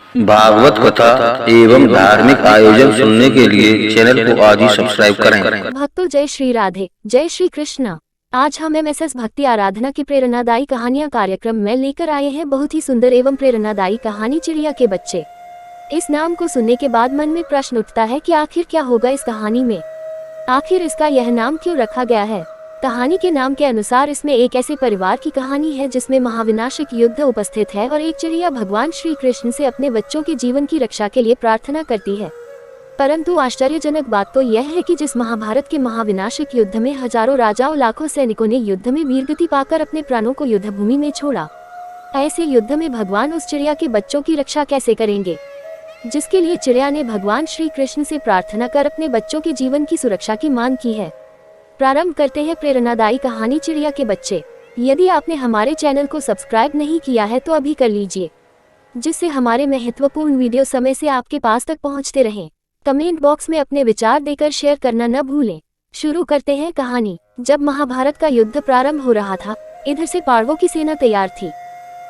भागवत कथा एवं धार्मिक आयोजन सुनने के लिए चैनल को आज ही सब्सक्राइब करें। भक्तों, जय श्री राधे, जय श्री कृष्णा। आज हम एमएसएस भक्ति आराधना की प्रेरणादायी कहानियां कार्यक्रम में लेकर आए हैं बहुत ही सुंदर एवं प्रेरणादायी कहानी चिड़िया के बच्चे। इस नाम को सुनने के बाद मन में प्रश्न उठता है कि आखिर क्या होगा इस कहानी में, आखिर इसका यह नाम क्यों रखा गया है। कहानी के नाम के अनुसार इसमें एक ऐसे परिवार की कहानी है जिसमें महाविनाशक युद्ध उपस्थित है और एक चिड़िया भगवान श्री कृष्ण से अपने बच्चों के जीवन की रक्षा के लिए प्रार्थना करती है। परंतु आश्चर्यजनक बात तो यह है कि जिस महाभारत के महाविनाशक युद्ध में हजारों राजाओं लाखों सैनिकों ने युद्ध में वीरगति पाकर अपने प्राणों को युद्ध भूमि में छोड़ा, ऐसे युद्ध में भगवान उस चिड़िया के बच्चों की रक्षा कैसे करेंगे, जिसके लिए चिड़िया ने भगवान श्री कृष्ण से प्रार्थना कर अपने बच्चों के जीवन की सुरक्षा की मांग की है। प्रारंभ करते हैं प्रेरणादायी कहानी चिड़िया के बच्चे। यदि आपने हमारे चैनल को सब्सक्राइब नहीं किया है तो अभी कर लीजिए, जिससे हमारे महत्वपूर्ण वीडियो समय से आपके पास तक पहुंचते रहें। कमेंट बॉक्स में अपने विचार देकर शेयर करना न भूलें। शुरू करते हैं कहानी। जब महाभारत का युद्ध प्रारंभ हो रहा था, इधर से पांडवों की सेना तैयार थी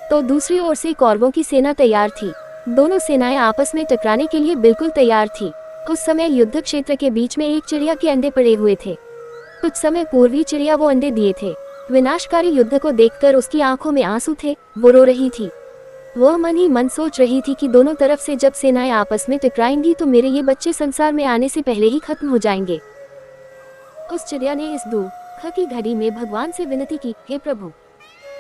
तो दूसरी ओर से कौरवों की सेना तैयार थी। दोनों सेनाएं आपस में टकराने के लिए बिल्कुल तैयार थी। उस समय युद्ध क्षेत्र के बीच में एक चिड़िया के अंडे पड़े हुए थे। कुछ समय पूर्वी चिड़िया वो अंडे दिए थे। विनाशकारी युद्ध को देखकर उसकी आंखों में आंसू थे, वो रो रही थी। वह मन ही मन सोच रही थी कि दोनों तरफ से जब सेनाएं आपस में टकराएंगी तो मेरे ये बच्चे संसार में आने से पहले ही खत्म हो जाएंगे। उस चिड़िया ने इस दुख की घड़ी में भगवान से विनती की, हे प्रभु,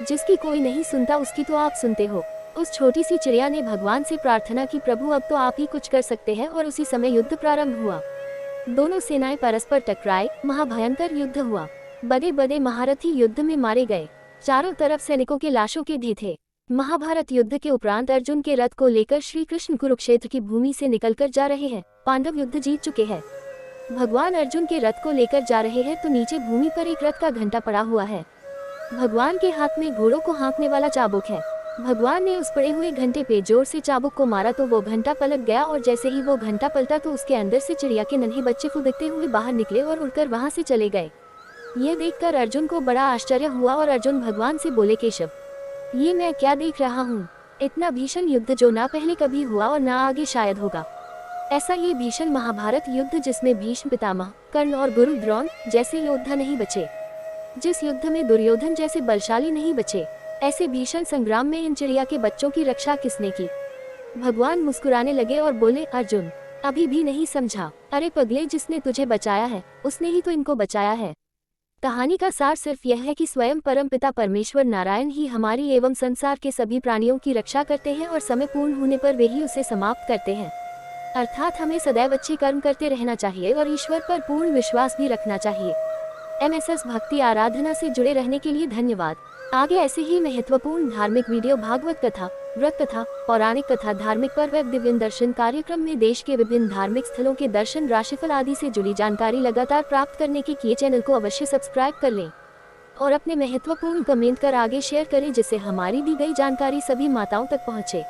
जिसकी कोई नहीं सुनता उसकी तो आप सुनते हो। उस छोटी सी चिड़िया ने भगवान से प्रार्थना की, प्रभु अब तो आप ही कुछ कर सकते हैं। और उसी समय युद्ध प्रारंभ हुआ। दोनों सेनाएं परस्पर टकराए, महाभयंकर युद्ध हुआ। बड़े बड़े महारथी युद्ध में मारे गए। चारों तरफ सैनिकों के लाशों के ढेर थे। महाभारत युद्ध के उपरांत अर्जुन के रथ को लेकर श्री कृष्ण कुरुक्षेत्र की भूमि से निकलकर जा रहे हैं। पांडव युद्ध जीत चुके हैं। भगवान अर्जुन के रथ को लेकर जा रहे हैं तो नीचे भूमि पर एक रथ का घंटा पड़ा हुआ है। भगवान के हाथ में घोड़ों को हाँकने वाला चाबुक है। भगवान ने उस पड़े हुए घंटे पे जोर से चाबुक को मारा तो वो घंटा पलट गया और जैसे ही वो घंटा पलटा तो उसके अंदर से चिड़िया के नन्हे बच्चे फुदकते हुए बाहर निकले और उड़कर वहां से चले गए। यह देखकर अर्जुन को बड़ा आश्चर्य हुआ और अर्जुन भगवान से बोले, केशव, ये मैं क्या देख रहा हूँ? इतना भीषण युद्ध जो ना पहले कभी हुआ और ना आगे शायद होगा। ऐसा ये भीषण महाभारत युद्ध जिसमें भीष्म पितामह, कर्ण और गुरु द्रोण जैसे योद्धा नहीं बचे, जिस युद्ध में दुर्योधन जैसे बलशाली नहीं बचे, ऐसे भीषण संग्राम में इन चिड़िया के बच्चों की रक्षा किसने की? भगवान मुस्कुराने लगे और बोले, अर्जुन, अभी भी नहीं समझा? अरे पगले, जिसने तुझे बचाया है उसने ही तो इनको बचाया है। कहानी का सार सिर्फ यह है कि स्वयं परमपिता परमेश्वर नारायण ही हमारी एवं संसार के सभी प्राणियों की रक्षा करते हैं और समय पूर्ण होने पर वे ही उसे समाप्त करते हैं। अर्थात हमें सदैव अच्छे कर्म करते रहना चाहिए और ईश्वर पर पूर्ण विश्वास भी रखना चाहिए। एमएसएस भक्ति आराधना से जुड़े रहने के लिए धन्यवाद। आगे ऐसे ही महत्वपूर्ण धार्मिक वीडियो, भागवत कथा, व्रत कथा, पौराणिक कथा, धार्मिक पर्व एवं दिव्य दर्शन कार्यक्रम में देश के विभिन्न धार्मिक स्थलों के दर्शन, राशिफल आदि से जुड़ी जानकारी लगातार प्राप्त करने के लिए चैनल को अवश्य सब्सक्राइब कर लें और अपने महत्वपूर्ण कमेंट कर आगे शेयर करें, जिससे हमारी दी गई जानकारी सभी माताओं तक पहुँचे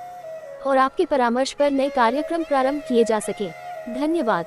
और आपके परामर्श पर नए कार्यक्रम प्रारंभ किए जा सके। धन्यवाद।